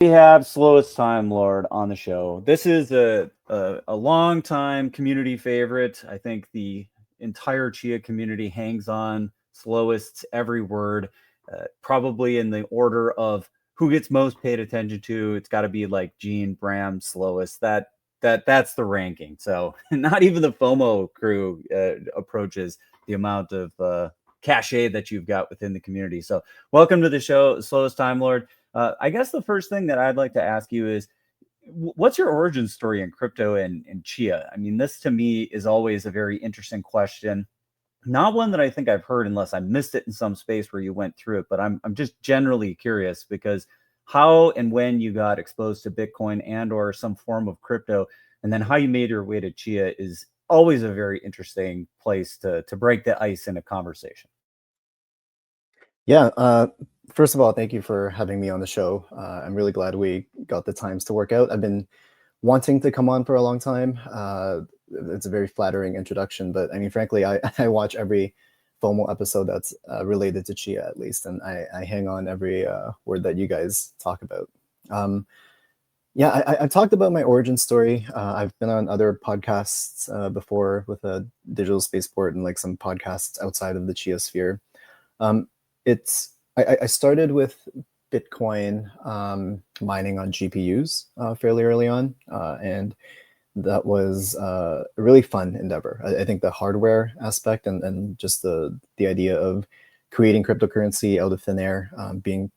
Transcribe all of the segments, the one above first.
We have Slowest Timelord on the show. This is a long time community favorite. I think the entire Chia community hangs on Slowest's every word, probably in the order of who gets most paid attention to. It's got to be like Gene, Bram, Slowest. That's the ranking. So not even the FOMO crew approaches the amount of cachet that you've got within the community. So welcome to the show, Slowest Timelord. I guess the first thing that I'd like to ask you is, what's your origin story in crypto and Chia? I mean, this to me is always a very interesting question. Not one that I think I've heard unless I missed it in some space where you went through it, but I'm just generally curious because how and when you got exposed to Bitcoin and or some form of crypto, and then how you made your way to Chia is always a very interesting place to break the ice in a conversation. Yeah, first of all, thank you for having me on the show. I'm really glad we got the times to work out. I've been wanting to come on for a long time. It's a very flattering introduction, but I mean, frankly, I watch every FOMO episode that's related to Chia at least, and I hang on every word that you guys talk about. Yeah, I've talked about my origin story. I've been on other podcasts before with a digital spaceport and like some podcasts outside of the Chia sphere. Um, I started with Bitcoin mining on GPUs fairly early on, and that was a really fun endeavor. I think the hardware aspect and just the idea of creating cryptocurrency out of thin air,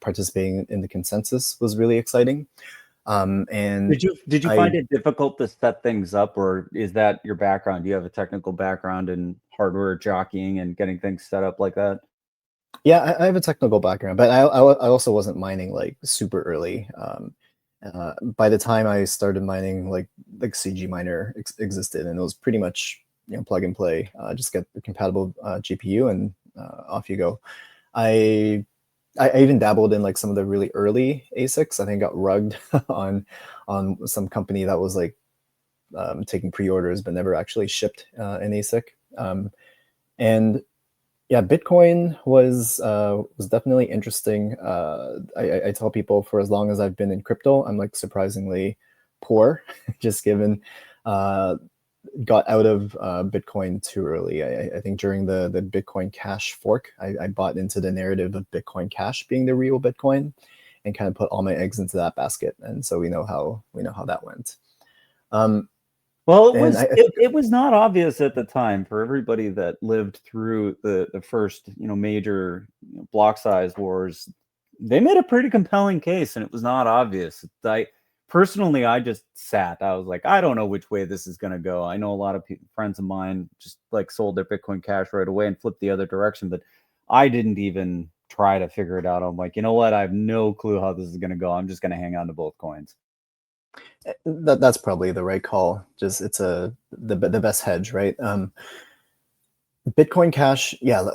participating in the consensus was really exciting. And Did you find it difficult to set things up, or is that your background? Do you have a technical background in hardware jockeying and getting things set up like that? Yeah, I have a technical background, but I also wasn't mining like super early. By the time I started mining, like CG Miner existed, and it was pretty much plug and play. Just get a compatible GPU, and off you go. I I even dabbled in like some of the really early ASICs. I think got rugged on some company that was like taking pre-orders but never actually shipped an ASIC. And yeah, Bitcoin was definitely interesting. I tell people for as long as I've been in crypto, I'm like surprisingly poor, just given got out of Bitcoin too early. I think during the Bitcoin Cash fork, I bought into the narrative of Bitcoin Cash being the real Bitcoin, and kind of put all my eggs into that basket. And so we know how that went. Well, it was not obvious at the time for everybody that lived through the first major block size wars. They made a pretty compelling case, and it was not obvious. Personally, I just sat. I was like, I don't know which way this is going to go. I know a lot of friends of mine just like sold their Bitcoin Cash right away and flipped the other direction, but I didn't even try to figure it out. I'm like, you know what? I have no clue how this is going to go. I'm just going to hang on to both coins. That's probably the right call. Just it's the best hedge, right? Bitcoin Cash, yeah.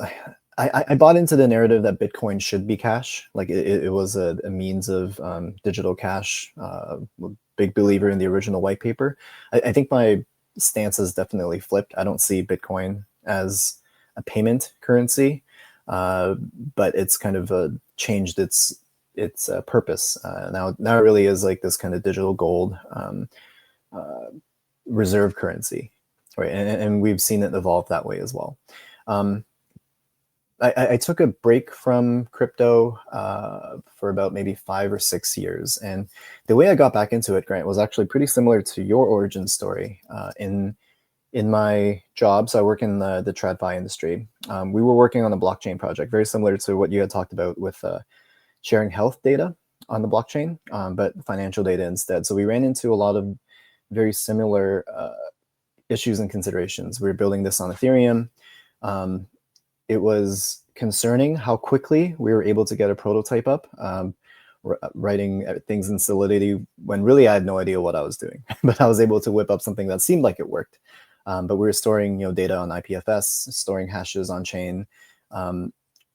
I bought into the narrative that Bitcoin should be cash. Like it was a means of digital cash. Big believer in the original white paper. I think my stance has definitely flipped. I don't see Bitcoin as a payment currency, but it's kind of changed its purpose. Now it really is like this kind of digital gold reserve currency, right? And we've seen it evolve that way as well. I took a break from crypto for about maybe 5 or 6 years. And the way I got back into it, Grant, was actually pretty similar to your origin story. In my job, so I work in the TradFi industry. We were working on a blockchain project, very similar to what you had talked about with sharing health data on the blockchain, but financial data instead. So we ran into a lot of very similar issues and considerations. We were building this on Ethereum. It was concerning how quickly we were able to get a prototype up, writing things in Solidity when really I had no idea what I was doing. But I was able to whip up something that seemed like it worked. But we were storing data on IPFS, storing hashes on chain.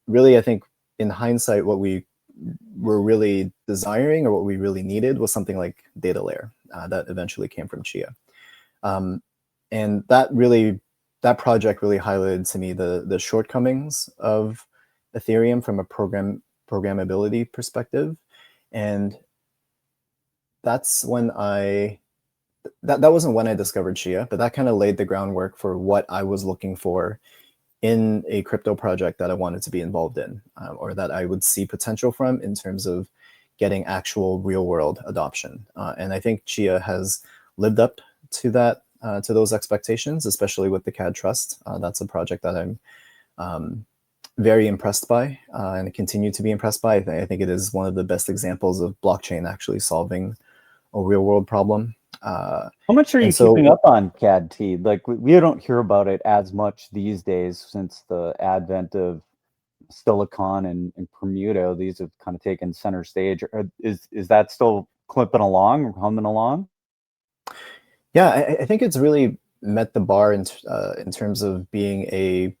Really, I think in hindsight, what we were really desiring or what we really needed was something like data layer that eventually came from Chia. And that project really highlighted to me the shortcomings of Ethereum from a programmability perspective. And that's when that wasn't when I discovered Chia, but that kind of laid the groundwork for what I was looking for in a crypto project that I wanted to be involved in, or that I would see potential from in terms of getting actual real world adoption. And I think Chia has lived up to that, to those expectations, especially with the CAD Trust. That's a project that I'm very impressed by, and continue to be impressed by. I think it is one of the best examples of blockchain actually solving a real world problem. How much are you keeping up on CAD-T? Like we don't hear about it as much these days since the advent of Silicon and Permuto. These have kind of taken center stage. Is that still clipping along, humming along? Yeah, I think it's really met the bar in terms of being a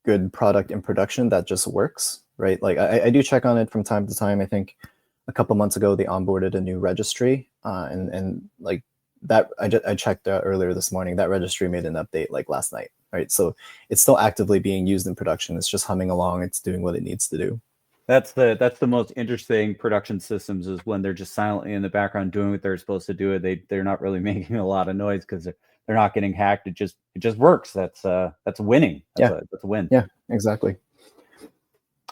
good product in production that just works, right? Like I do check on it from time to time. I think a couple months ago they onboarded a new registry, and like that I checked earlier this morning. That registry made an update like last night, right? So it's still actively being used in production. It's just humming along. It's doing what it needs to do. That's the most interesting production systems, is when they're just silently in the background doing what they're supposed to do. They're not really making a lot of noise because they're not getting hacked. It just works. That's winning. That's a win. Yeah, exactly.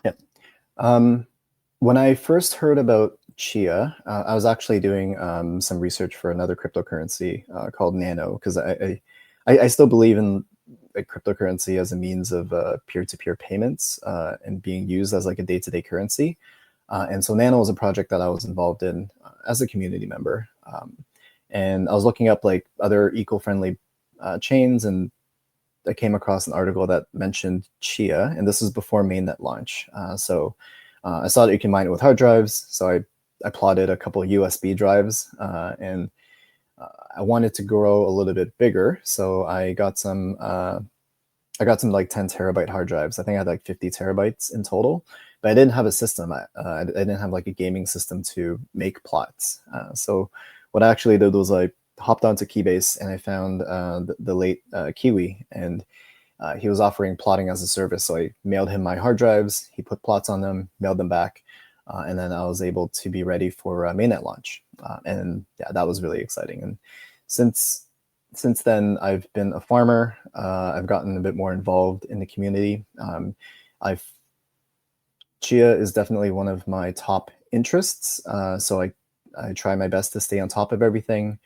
Yeah. When I first heard about Chia, I was actually doing some research for another cryptocurrency called Nano, because I still believe in like cryptocurrency as a means of peer-to-peer payments and being used as like a day-to-day currency. And so Nano was a project that I was involved in as a community member. And I was looking up like other eco-friendly chains, and I came across an article that mentioned Chia, and this was before mainnet launch. So I saw that you can mine it with hard drives. So I plotted a couple of USB drives, and I wanted to grow a little bit bigger. So I got some like 10 terabyte hard drives. I think I had like 50 terabytes in total, but I didn't have a system. I didn't have like a gaming system to make plots. So what I actually did was I hopped onto Keybase, and I found the late Kiwi, and he was offering plotting as a service. So I mailed him my hard drives. He put plots on them, mailed them back, and then I was able to be ready for mainnet launch. And yeah, that was really exciting. And since then, I've been a farmer. I've gotten a bit more involved in the community. Chia is definitely one of my top interests. So I try my best to stay on top of everything.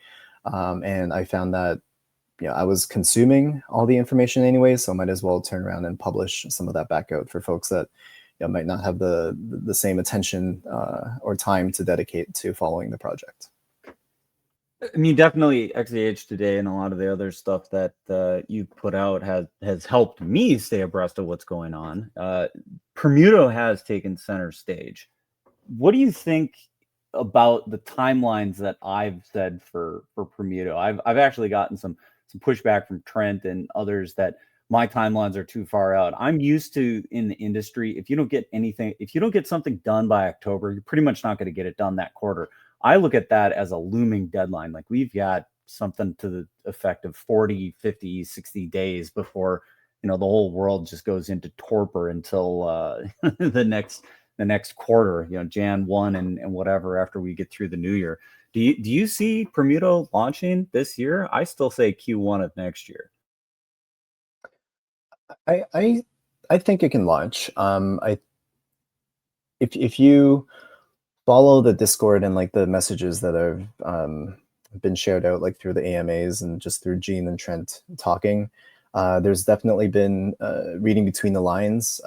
And I found that I was consuming all the information anyway, so I might as well turn around and publish some of that back out for folks that might not have the same attention or time to dedicate to following the project. I mean, definitely XAH Today and a lot of the other stuff that you put out has helped me stay abreast of what's going on. Permuto has taken center stage. What do you think about the timelines that I've said for Permuto? I've actually gotten some pushback from Trent and others that my timelines are too far out. I'm used to, in the industry, if you don't get something done by October, you're pretty much not going to get it done that quarter. I look at that as a looming deadline. Like, we've got something to the effect of 40, 50, 60 days before, the whole world just goes into torpor until the next quarter, Jan 1 and whatever, after we get through the new year. Do you see Permuto launching this year? I still say Q1 of next year. I think it can launch. If you follow the Discord and like the messages that have been shared out like through the AMAs and just through Gene and Trent talking, there's definitely been reading between the lines.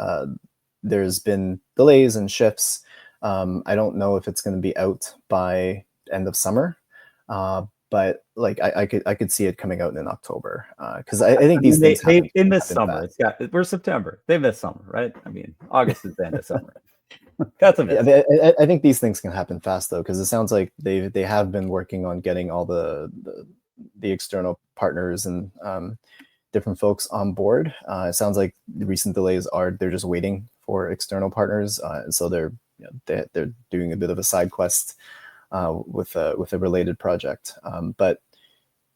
There's been delays and shifts. I don't know if it's going to be out by end of summer, but like I could see it coming out in October, because I think these things they miss summer. We're September. They miss summer, right? I mean, August is the end of summer. That's a miss. Yeah, I think these things can happen fast though, because it sounds like they have been working on getting all the external partners and different folks on board. It sounds like the recent delays they're just waiting for external partners, and so they're doing a bit of a side quest with a related project. But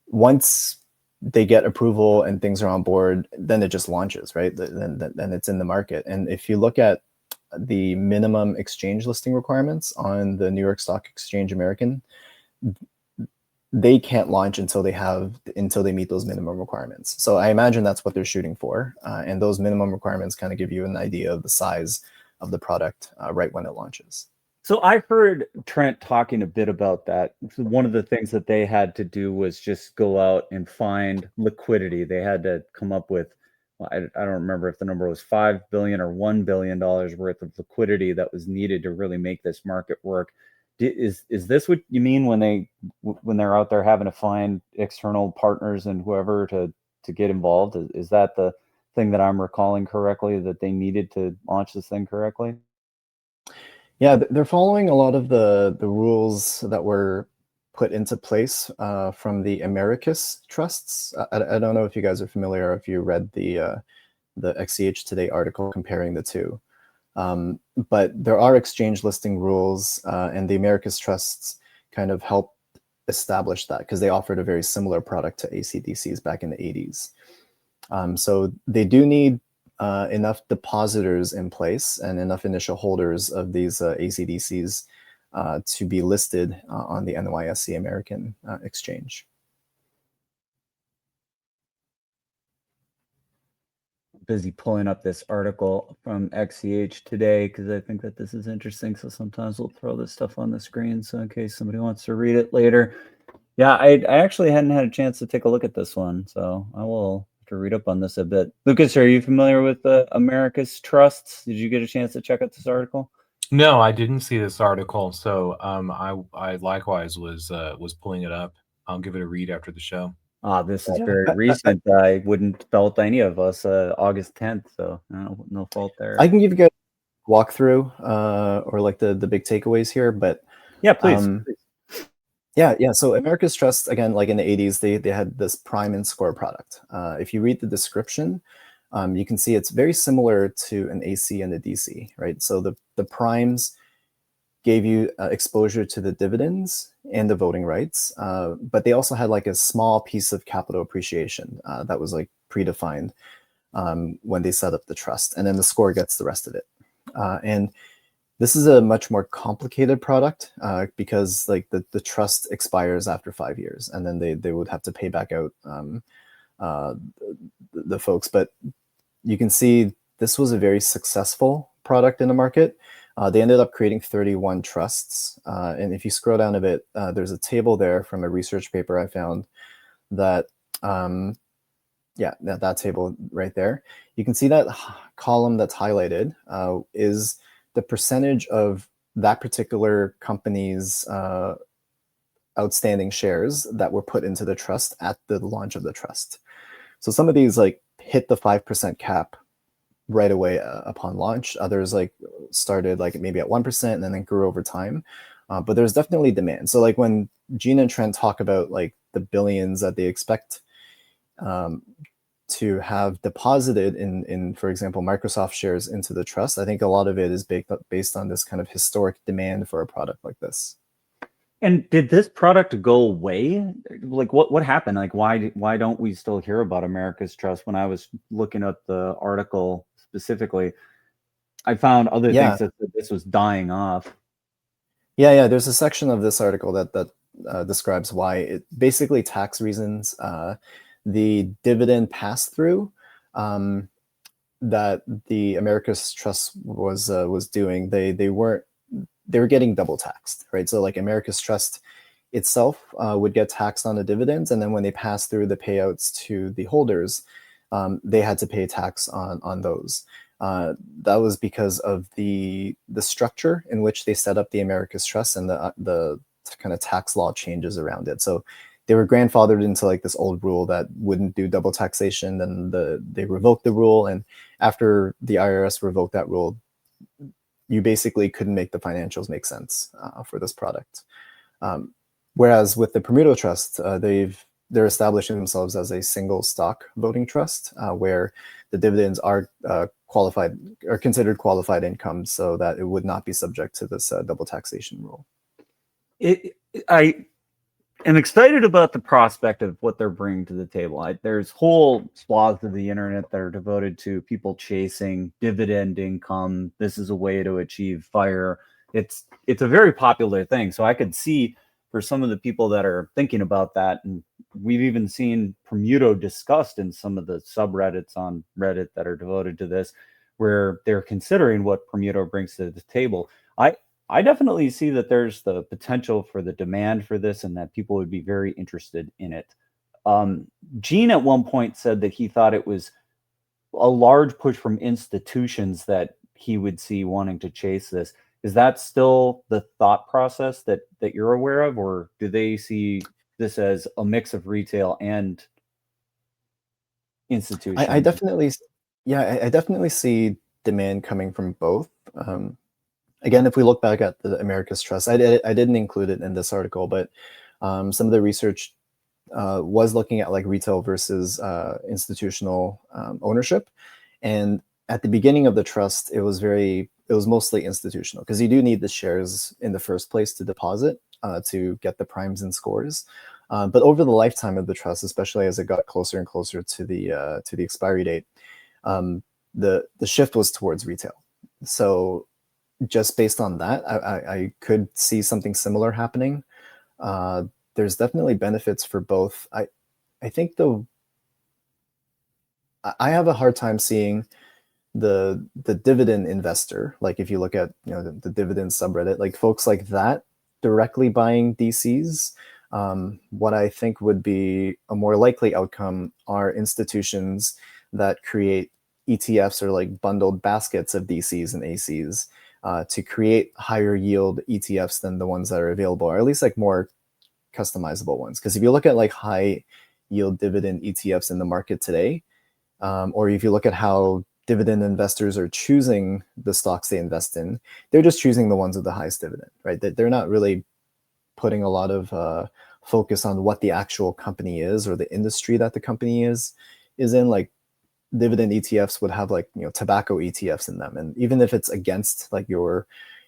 once they get approval and things are on board, then it just launches, right? Then it's in the market. And if you look at the minimum exchange listing requirements on the New York Stock Exchange American, they can't launch until they meet those minimum requirements. So I imagine that's what they're shooting for, and those minimum requirements kind of give you an idea of the size of the product right when it launches. So I heard Trent talking a bit about that. One of the things that they had to do was just go out and find liquidity. They had to come up with, well, I don't remember if the number was $5 billion or $1 billion worth of liquidity that was needed to really make this market work. Is this what you mean when they're out there having to find external partners and whoever to get involved? Is that the thing that I'm recalling correctly, that they needed to launch this thing correctly? Yeah, they're following a lot of the rules that were put into place from the Americus Trusts. I don't know if you guys are familiar or if you read the XCH Today article comparing the two. But there are exchange listing rules, and the Americus Trusts kind of help establish that because they offered a very similar product to ACDCs back in the 80s. So they do need enough depositors in place and enough initial holders of these ACDCs to be listed on the NYSE American exchange. Busy pulling up this article from XCH Today because I think that this is interesting. So sometimes we'll throw this stuff on the screen so in case somebody wants to read it later. Yeah, I actually hadn't had a chance to take a look at this one, so I will have to read up on this a bit. Lucas, are you familiar with the Americus Trusts? Did you get a chance to check out this article? No, I didn't see this article, so I likewise was pulling it up. I'll give it a read after the show. This is very recent. I wouldn't fault any of us. August 10th, so no fault there. I can give you guys a walkthrough or like the big takeaways here, but yeah, please. Yeah. So Americus Trust, again, like in the 80s, they had this prime and score product. If you read the description, you can see it's very similar to an AC and a DC, right? So the primes gave you exposure to the dividends and the voting rights, but they also had like a small piece of capital appreciation that was like predefined when they set up the trust, and then the score gets the rest of it. And this is a much more complicated product because like the trust expires after 5 years, and then they would have to pay back out the folks. But you can see this was a very successful product in the market. They ended up creating 31 trusts. And if you scroll down a bit, there's a table there from a research paper I found that, that table right there. You can see that column that's highlighted is the percentage of that particular company's outstanding shares that were put into the trust at the launch of the trust. So some of these like hit the 5% cap right away upon launch. Others like started like maybe at 1% and then grew over time. But there's definitely demand. So like when Gina and Trent talk about like the billions that they expect to have deposited in, for example, Microsoft shares into the trust, I think a lot of it is based on this kind of historic demand for a product like this. And did this product go away? Like what happened? Like why don't we still hear about Americus Trust? When I was looking up the article specifically, I found other things that this was dying off. Yeah. There's a section of this article that describes why. It basically tax reasons. The dividend pass-through that the Americus Trust was doing, they were getting double taxed, right? So like Americus Trust itself would get taxed on the dividends, and then when they pass through the payouts to the holders, they had to pay tax on those. That was because of the structure in which they set up the Americus Trust and the kind of tax law changes around it. So they were grandfathered into like this old rule that wouldn't do double taxation. Then they revoked the rule, and after the IRS revoked that rule, you basically couldn't make the financials make sense for this product. Whereas with the Bermuda Trust, they're establishing themselves as a single stock voting trust where the dividends are qualified or considered qualified income, so that it would not be subject to this double taxation rule. I am excited about the prospect of what they're bringing to the table. There's whole swaths of the internet that are devoted to people chasing dividend income. This is a way to achieve FIRE. It's a very popular thing. So I could see for some of the people that are thinking about that. And we've even seen Permuto discussed in some of the subreddits on Reddit that are devoted to this, where they're considering what Permuto brings to the table. I definitely see that there's the potential for the demand for this and that people would be very interested in it. Gene at one point said that he thought it was a large push from institutions that he would see wanting to chase this. Is that still the thought process that you're aware of, or do they see this as a mix of retail and institutions? I definitely, yeah, I definitely see demand coming from both. Again, if we look back at the Americus Trust, I didn't include it in this article, but some of the research was looking at like retail versus institutional ownership. And at the beginning of the trust, it was mostly institutional, because you do need the shares in the first place to deposit to get the primes and scores. But over the lifetime of the trust, especially as it got closer and closer to the expiry date, the shift was towards retail. So just based on that, I could see something similar happening. There's definitely benefits for both. I think I have a hard time seeing the dividend investor, like if you look at the dividend subreddit, like folks like that directly buying DCs. What I think would be a more likely outcome are institutions that create ETFs or like bundled baskets of DCs and ACs to create higher yield ETFs than the ones that are available, or at least like more customizable ones. Because if you look at like high yield dividend ETFs in the market today, or if you look at how dividend investors are choosing the stocks they invest in, they're just choosing the ones with the highest dividend, right? They're not really putting a lot of focus on what the actual company is or the industry that the company is in. Like dividend ETFs would have like tobacco ETFs in them, and even if it's against like your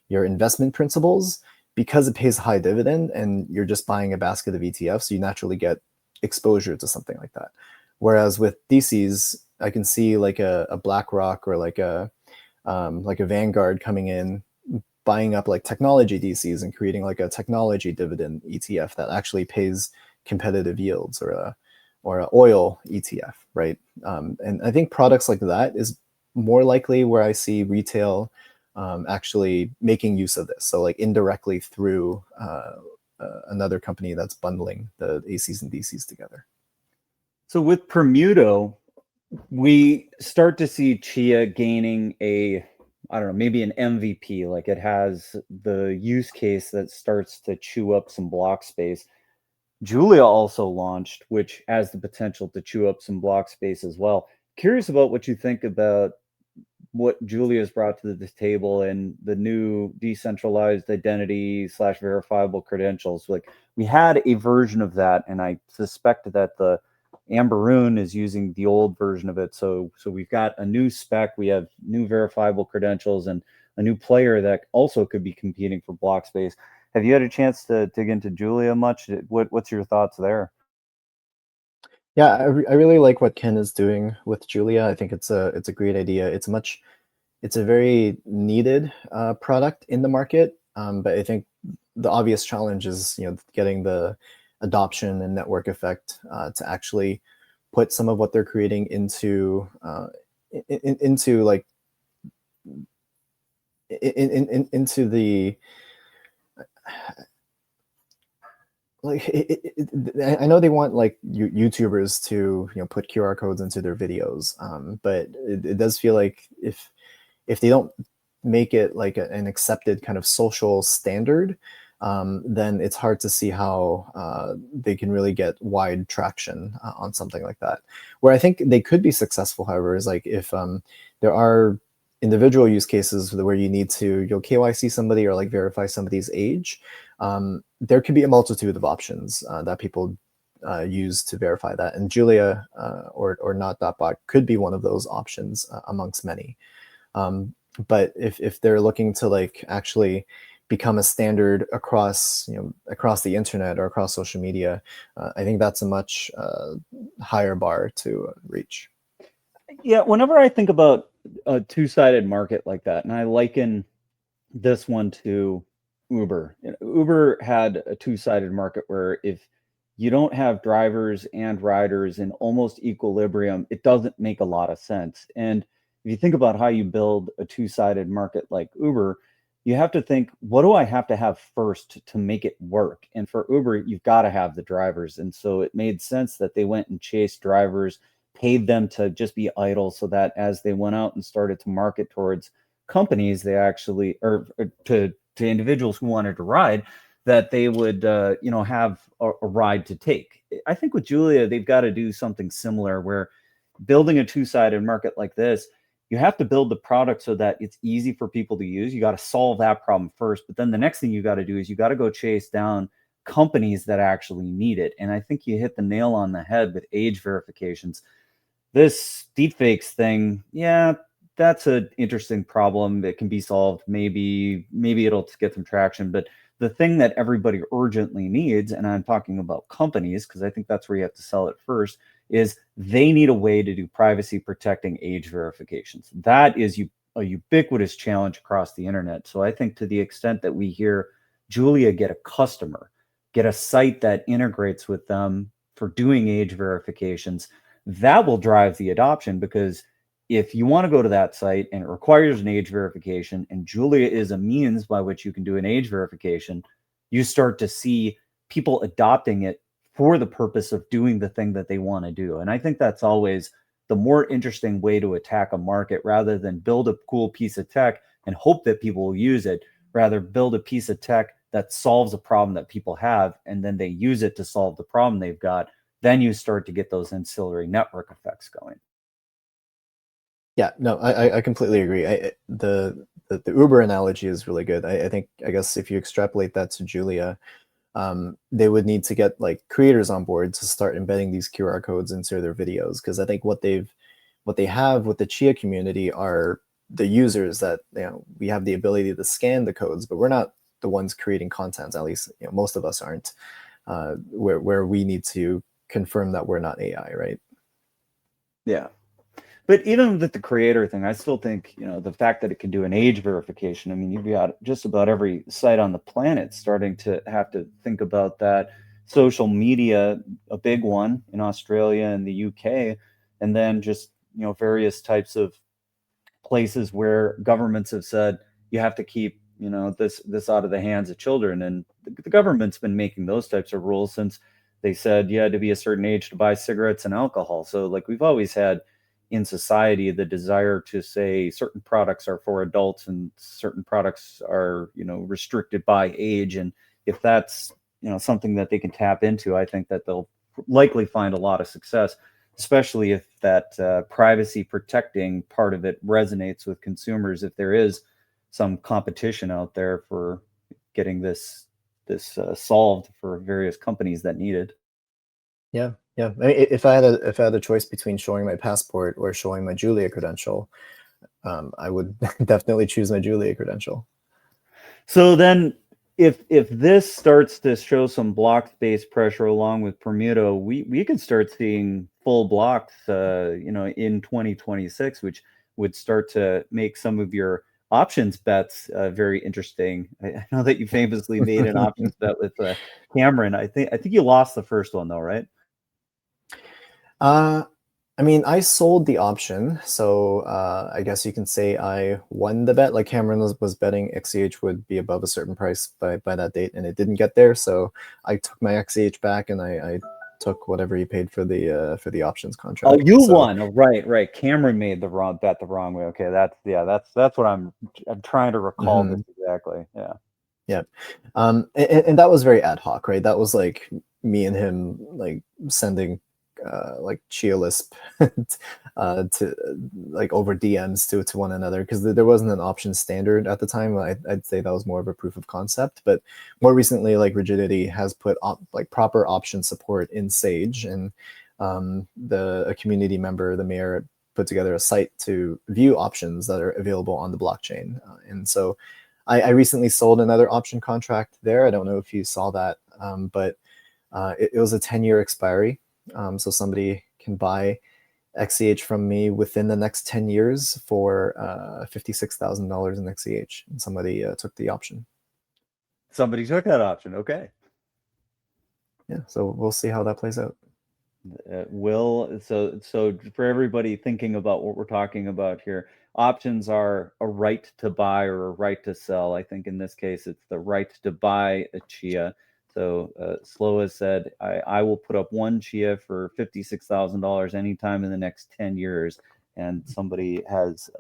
investment principles, because it pays high dividend and you're just buying a basket of ETFs, you naturally get exposure to something like that. Whereas with DCs, I can see like a BlackRock or like a Vanguard coming in, buying up like technology DCs and creating like a technology dividend ETF that actually pays competitive yields, or a oil ETF, right? And I think products like that is more likely where I see retail actually making use of this. So like indirectly through another company that's bundling the ACs and DCs together. So with Permuto, we start to see Chia gaining maybe an MVP. Like it has the use case that starts to chew up some block space. Julia also launched, which has the potential to chew up some block space as well. Curious about what you think about what Julia's brought to the table and the new decentralized identity / verifiable credentials. Like we had a version of that, and I suspect that the Amberoon is using the old version of it. So we've got a new spec, we have new verifiable credentials, and a new player that also could be competing for block space. Have you had a chance to dig into Julia much? What's your thoughts there? Yeah, I really like what Ken is doing with Julia. I think it's a great idea. It's a very needed product in the market, but I think the obvious challenge is getting the adoption and network effect to actually put some of what they're creating into like into the like I know they want like YouTubers to put QR codes into their videos, but it does feel like if they don't make it like an accepted kind of social standard, then it's hard to see how they can really get wide traction on something like that. Where I think they could be successful, however, is like if there are individual use cases where you need to KYC somebody or like verify somebody's age. There could be a multitude of options that people use to verify that, and Julia or not.bot could be one of those options amongst many. But if they're looking to like actually become a standard across the internet or across social media, I think that's a much higher bar to reach. Yeah, whenever I think about a two-sided market like that, and I liken this one to Uber. Uber had a two-sided market where if you don't have drivers and riders in almost equilibrium, it doesn't make a lot of sense. And if you think about how you build a two-sided market like Uber, you have to think, what do I have to have first to make it work? And for Uber, you've got to have the drivers. And so it made sense that they went and chased drivers, paid them to just be idle so that as they went out and started to market towards companies, they actually, or to individuals who wanted to ride, that they would have a ride to take. I think with Julia, they've got to do something similar where building a two-sided market like this, you have to build the product so that it's easy for people to use. You got to solve that problem first, but then the next thing you got to do is you got to go chase down companies that actually need it. And I think you hit the nail on the head with age verifications. This deepfakes thing, yeah, that's an interesting problem. It can be solved. Maybe it'll get some traction. But the thing that everybody urgently needs, and I'm talking about companies, because I think that's where you have to sell it first, is they need a way to do privacy protecting age verifications. That is a ubiquitous challenge across the internet. So I think to the extent that we hear Julia get a customer, get a site that integrates with them for doing age verifications, that will drive the adoption, because if you want to go to that site and it requires an age verification and Julia is a means by which you can do an age verification, you start to see people adopting it for the purpose of doing the thing that they want to do. And I think that's always the more interesting way to attack a market, rather than build a cool piece of tech and hope that people will use it. Rather, build a piece of tech that solves a problem that people have, and then they use it to solve the problem they've got. Then you start to get those ancillary network effects going. Yeah, no, I completely agree. The Uber analogy is really good. I guess if you extrapolate that to Julia, they would need to get like creators on board to start embedding these QR codes into their videos, because I think what they have with the Chia community are the users that, we have the ability to scan the codes, but we're not the ones creating content. At least most of us aren't. Where we need to confirm that we're not AI, right? Yeah. But even with the creator thing, I still think, the fact that it can do an age verification, I mean, you've got just about every site on the planet starting to have to think about that. Social media, a big one in Australia and the UK, and then just, various types of places where governments have said you have to keep, this out of the hands of children. And the government's been making those types of rules since they said you had to be a certain age to buy cigarettes and alcohol. So like we've always had in society the desire to say certain products are for adults and certain products are restricted by age. And if that's something that they can tap into, I think that they'll likely find a lot of success, especially if that privacy protecting part of it resonates with consumers. If there is some competition out there for getting this solved for various companies that need it. Yeah. I mean, if I had a choice between showing my passport or showing my Julia credential, I would definitely choose my Julia credential. So then, if this starts to show some block-based pressure along with Bermuda, we could start seeing full blocks, in 2026, which would start to make some of your options bets very interesting. I know that you famously made an options bet with Cameron. I think you lost the first one though, right? I mean, I sold the option, so I guess you can say I won the bet. Like Cameron was betting XCH would be above a certain price by that date, and it didn't get there. So I took my XCH back, and I took whatever he paid for the options contract. Oh, you won. Oh, right. Cameron made the wrong bet the wrong way. Okay, that's what I'm trying to recall this exactly. Yeah. Yeah. And that was very ad hoc, right? That was like me and him like sending like Chia Lisp to like over DMs to one another, because there wasn't an option standard at the time. I'd say that was more of a proof of concept, but more recently, like Rigidity has put like proper option support in Sage, and a community member, the mayor, put together a site to view options that are available on the blockchain. And so I recently sold another option contract there. I don't know if you saw that, but it was a 10-year expiry. So somebody can buy XCH from me within the next 10 years for $56,000 in XCH, and somebody took the option. Somebody took that option. Okay. Yeah, so we'll see how that plays out. So for everybody thinking about what we're talking about here, options are a right to buy or a right to sell. I think in this case, it's the right to buy a Chia. So Slow has said, I will put up one Chia for $56,000 anytime in the next 10 years. And somebody has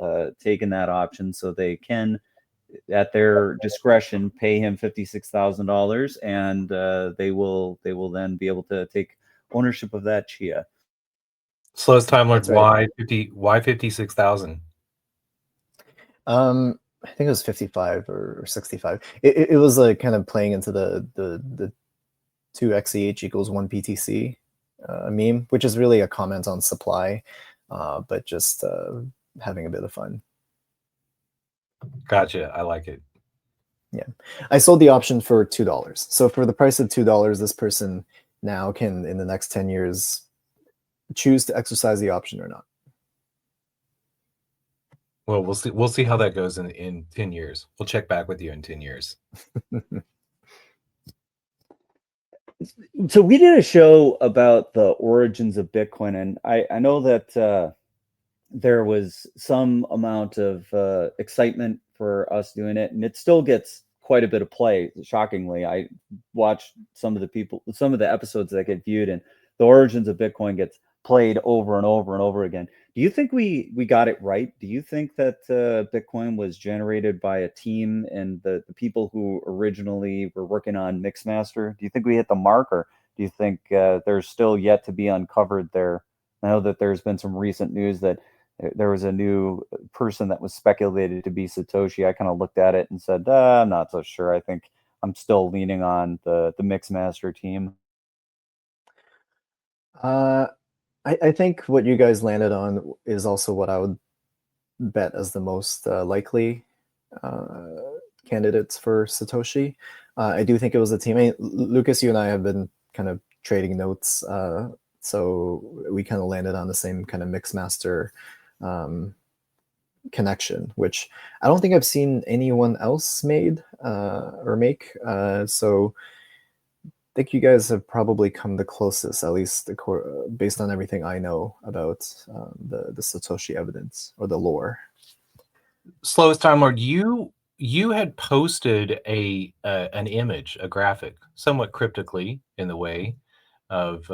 taken that option, so they can, at their discretion, pay him $56,000, and they will then be able to take ownership of that Chia. Slowest Timelord, That's right. why 56,000? I think it was 55 or 65. It was like kind of playing into the 2 XEH equals 1 BTC meme, which is really a comment on supply, but just having a bit of fun. Gotcha. I like it. Yeah, I sold the option for $2. So for the price of $2, this person now can, in the next 10 years, choose to exercise the option or not. Well, we'll see how that goes in 10 years. We'll check back with you in 10 years. So we did a show about the origins of Bitcoin, and I know that there was some amount of excitement for us doing it, and it still gets quite a bit of play. Shockingly, I watched some of the episodes that get viewed, and the origins of Bitcoin gets played over and over and over again. Do you think we got it right? Do you think that Bitcoin was generated by a team and the people who originally were working on Mixmaster? Do you think we hit the mark, or do you think there's still yet to be uncovered there? I know that there's been some recent news that there was a new person that was speculated to be Satoshi. I kind of looked at it and said, I'm not so sure. I think I'm still leaning on the Mixmaster team. I think what you guys landed on is also what I would bet as the most likely candidates for Satoshi. I do think it was a team. I mean, Lucas, you and I have been kind of trading notes, so we kind of landed on the same kind of Mixmaster connection, which I don't think I've seen anyone else made or make. So I think you guys have probably come the closest, at least based on everything I know about the Satoshi evidence or the lore. Slowest Timelord, you had posted an image, a graphic, somewhat cryptically in the way of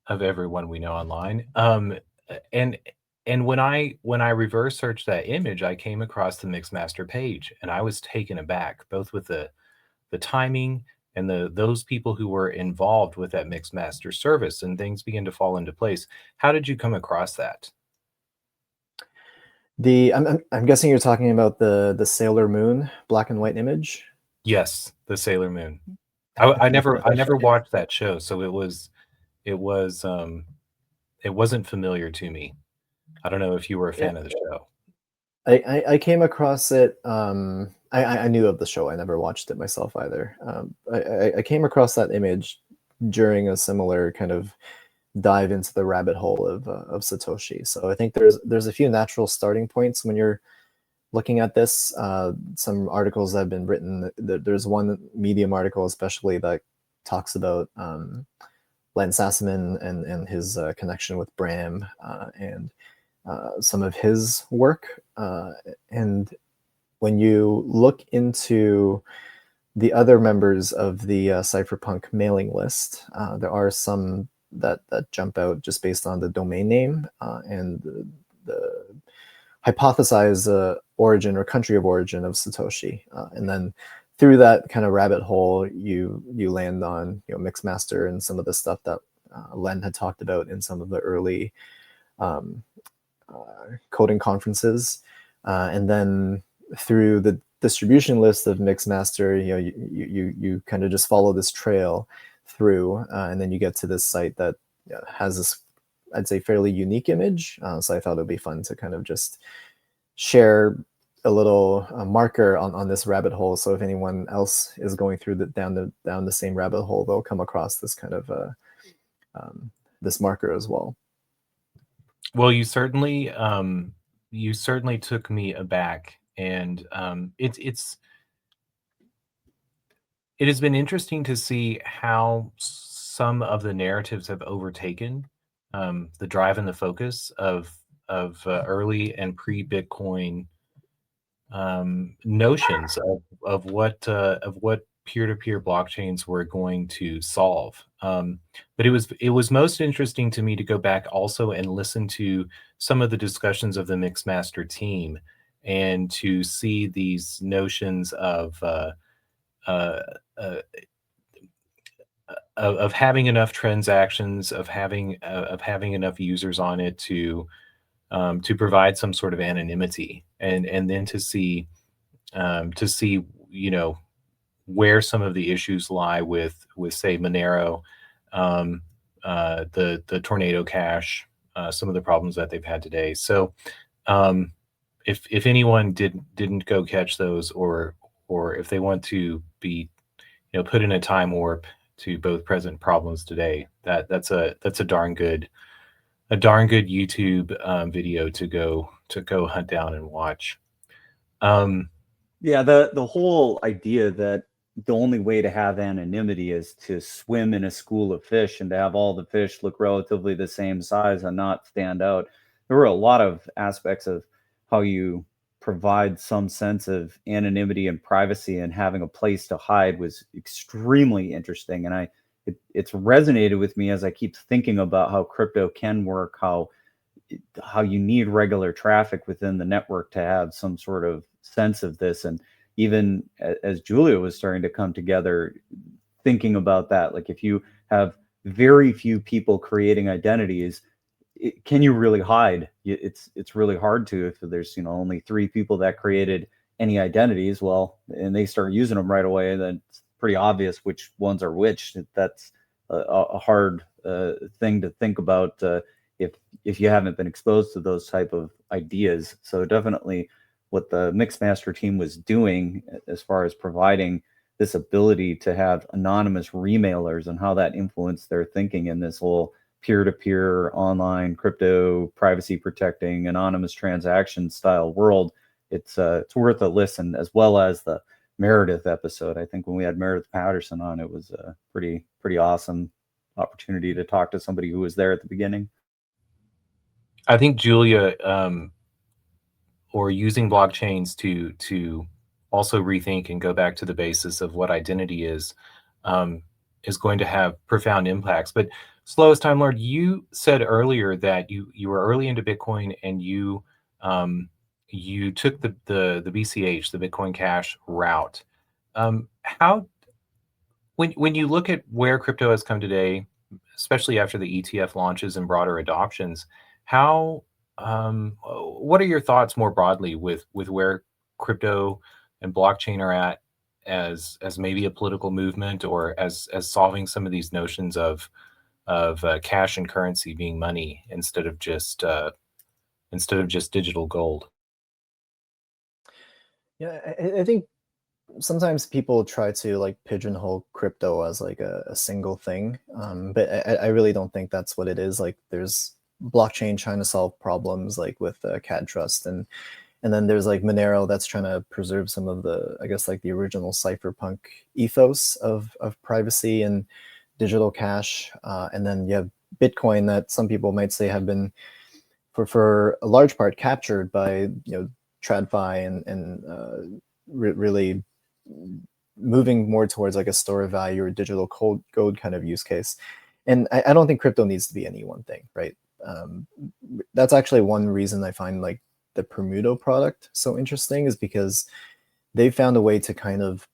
everyone we know online. And when I reverse searched that image, I came across the Mixmaster page, and I was taken aback, both with the timing and those people who were involved with that Mixmaster service, and things began to fall into place. How did you come across that? I'm guessing you're talking about the Sailor Moon black and white image. Yes, the Sailor Moon. I never watched that show, so it wasn't familiar to me. I don't know if you were a fan of the show. I came across it. I knew of the show. I never watched it myself either. I came across that image during a similar kind of dive into the rabbit hole of Satoshi. So I think there's a few natural starting points when you're looking at this. Some articles that have been written. There's one Medium article especially that talks about Len Sassaman and his connection with Bram and some of his work. And when you look into the other members of the Cypherpunk mailing list, there are some that jump out just based on the domain name and the hypothesized origin or country of origin of Satoshi. And then through that kind of rabbit hole, you land on Mixmaster and some of the stuff that Len had talked about in some of the early coding conferences, and then through the distribution list of Mixmaster, you kind of just follow this trail through, and then you get to this site that has this, I'd say, fairly unique image. So I thought it would be fun to kind of just share a little marker on this rabbit hole. So if anyone else is going through down the same rabbit hole, they'll come across this kind of this marker as well. Well, you certainly took me aback, and it's it has been interesting to see how some of the narratives have overtaken the drive and the focus of early and pre-Bitcoin notions of what peer-to-peer blockchains were going to solve. But it was most interesting to me to go back also and listen to some of the discussions of the Mixmaster team, and to see these notions uh, uh, of having enough transactions, of having enough users on it to provide some sort of anonymity, and then to see, you know, where some of the issues lie with say Monero, the Tornado Cash, some of the problems that they've had today. So if anyone didn't go catch those, or if they want to be, you know, put in a time warp to both present problems today, that's a darn good YouTube video to go hunt down and watch. Yeah, the whole idea that the only way to have anonymity is to swim in a school of fish and to have all the fish look relatively the same size and not stand out. There were a lot of aspects of how you provide some sense of anonymity and privacy, and having a place to hide was extremely interesting. And it's resonated with me as I keep thinking about how crypto can work, how you need regular traffic within the network to have some sort of sense of this. And even as Julia was starting to come together, thinking about that, like if you have very few people creating identities, can you really hide? It's really hard to, if there's, you know, only 3 people that created any identities, well, and they start using them right away, then it's pretty obvious which ones are which. That's a hard thing to think about if you haven't been exposed to those type of ideas. So definitely what the Mixmaster team was doing as far as providing this ability to have anonymous remailers, and how that influenced their thinking in this whole peer-to-peer online crypto privacy protecting anonymous transaction style world. It's worth a listen, as well as the Meredith episode. I think when we had Meredith Patterson on, it was a pretty awesome opportunity to talk to somebody who was there at the beginning. I think Julia, or using blockchains to also rethink and go back to the basis of what identity is going to have profound impacts. But Slowest Timelord, you said earlier that you were early into Bitcoin, and you took the BCH, the Bitcoin Cash route. How, when you look at where crypto has come today, especially after the ETF launches and broader adoptions, how what are your thoughts more broadly with where crypto and blockchain are at, as maybe a political movement, or as solving some of these notions of cash and currency being money instead of just digital gold? Yeah, I think sometimes people try to like pigeonhole crypto as like a single thing, but I really don't think that's what it is. Like, there's blockchain trying to solve problems like with CAD trust, and then there's like Monero that's trying to preserve some of the, I guess, like the original cypherpunk ethos of privacy and digital cash, and then you have Bitcoin that some people might say have been for a large part captured by, you know, TradFi and really moving more towards like a store of value or digital gold kind of use case. And I don't think crypto needs to be any one thing, right? That's actually one reason I find like the Permuto product so interesting, is because they found a way to kind of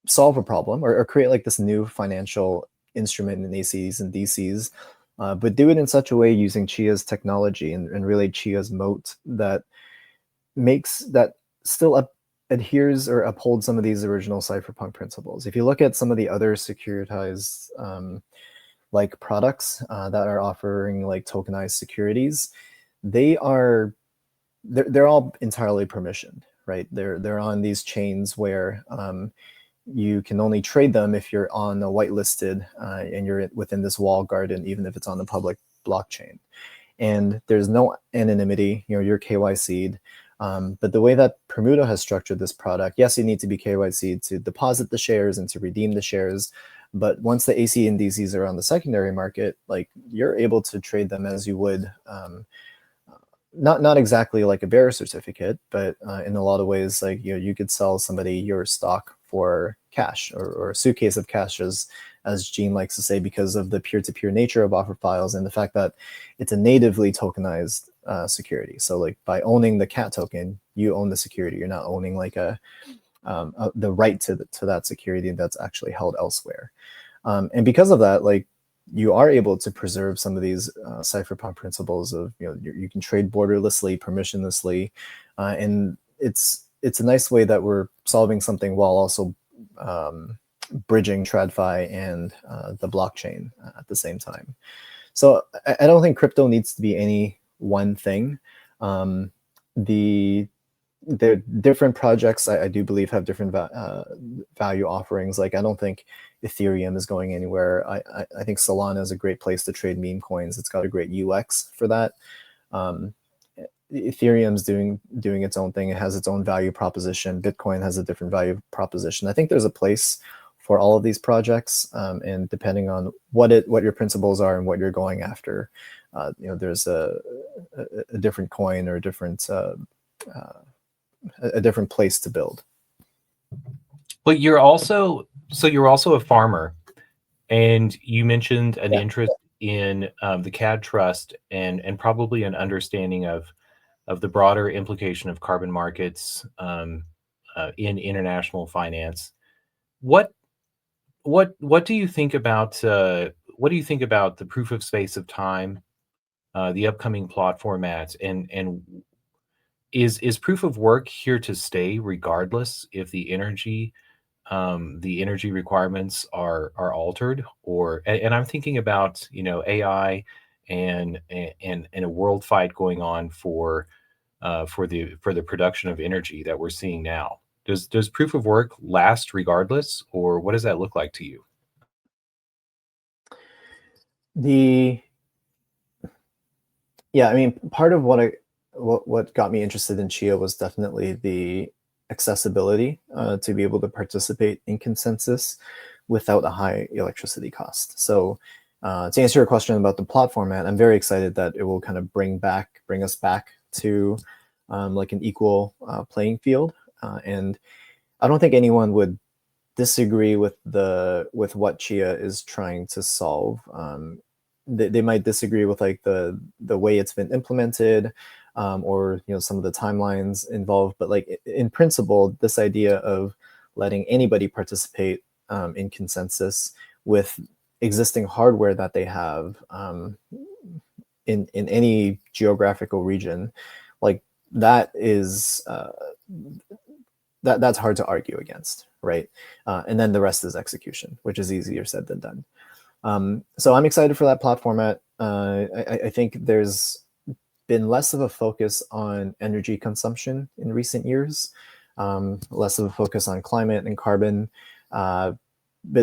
solve a problem, or create like this new financial instrument in ACs and DCs, but do it in such a way using Chia's technology and really Chia's moat that makes that still adheres or upholds some of these original cypherpunk principles. If you look at some of the other securitized like products that are offering like tokenized securities, they're all entirely permissioned, right? They're on these chains where you can only trade them if you're on a whitelisted and you're within this walled garden, even if it's on the public blockchain. And there's no anonymity. You know, you're KYC'd. But the way that Permuto has structured this product, yes, you need to be KYC to deposit the shares and to redeem the shares. But once the AC and DCs are on the secondary market, like you're able to trade them as you would, not exactly like a bearer certificate, but in a lot of ways, like you could sell somebody your stock for cash or a suitcase of cash, as Gene likes to say, because of the peer-to-peer nature of offer files and the fact that it's a natively tokenized security. So like by owning the CAT token, you own the security. You're not owning like the right to that security that's actually held elsewhere. And because of that, like you are able to preserve some of these cypherpunk principles of you can trade borderlessly, permissionlessly, and it's a nice way that we're solving something while also bridging TradFi and the blockchain at the same time. So I don't think crypto needs to be any one thing. The different projects I do believe have different value offerings. Like I don't think Ethereum is going anywhere. I think Solana is a great place to trade meme coins. It's got a great UX for that. Ethereum's doing its own thing. It has its own value proposition. Bitcoin has a different value proposition. I think there's a place for all of these projects, and depending on what your principles are and what you're going after, there's a different coin or a different place to build. But you're also a farmer, and you mentioned an interest in the CAD Trust and probably an understanding of the broader implication of carbon markets in international finance. What do you think about the proof of space of time, the upcoming plot formats, and is proof of work here to stay regardless if the energy requirements are altered? And I'm thinking about AI and a world fight going on for the production of energy that we're seeing now. Does proof of work last regardless, or what does that look like to you? I mean, part of what got me interested in Chia was definitely the accessibility to be able to participate in consensus without a high electricity cost. So to answer your question about the plot format, I'm very excited that it will kind of bring us back to like an equal playing field. And I don't think anyone would disagree with what Chia is trying to solve. They might disagree with like the way it's been implemented, or some of the timelines involved, but like in principle, this idea of letting anybody participate in consensus with existing hardware that they have in any geographical region, like that is that's hard to argue against, right? And then the rest is execution, which is easier said than done. So I'm excited for that plot format. I think there's been less of a focus on energy consumption in recent years, less of a focus on climate and carbon. But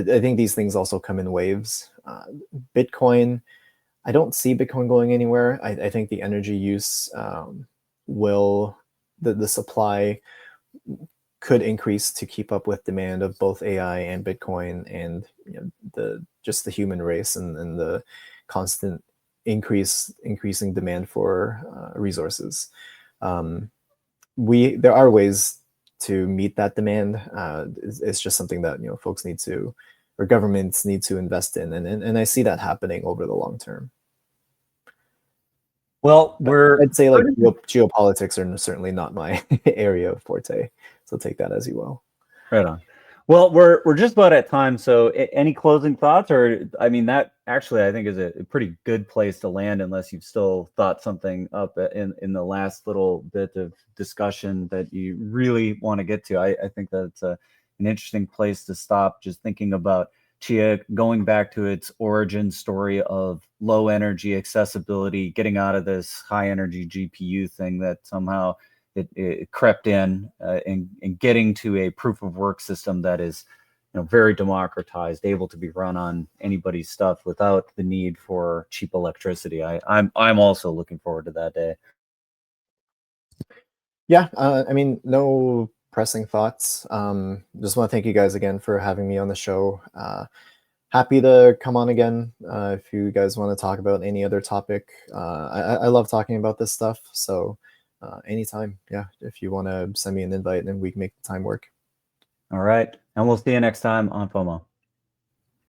I think these things also come in waves. Bitcoin, I don't see Bitcoin going anywhere. I think the energy use the supply could increase to keep up with demand of both AI and Bitcoin, and just the human race and the constant increasing demand for resources. There are ways to meet that demand. It's just something that folks need to, or governments need to invest in, and I see that happening over the long term. Well, I'd say like geopolitics are certainly not my area of forte, so take that as you will. Right on. Well, we're just about at time. So any closing thoughts? Or I mean, that actually I think is a pretty good place to land, unless you've still thought something up in the last little bit of discussion that you really want to get to. I think that's an interesting place to stop, just thinking about Chia going back to its origin story of low energy accessibility, getting out of this high energy GPU thing that somehow it crept in, and getting to a proof of work system that is very democratized, able to be run on anybody's stuff without the need for cheap electricity. I'm also looking forward to that day. Yeah, I mean, no pressing thoughts. Just want to thank you guys again for having me on the show. Happy to come on again if you guys want to talk about any other topic. I love talking about this stuff, so anytime, yeah, if you want to send me an invite and we can make the time work. All right. And we'll see you next time on FOMO.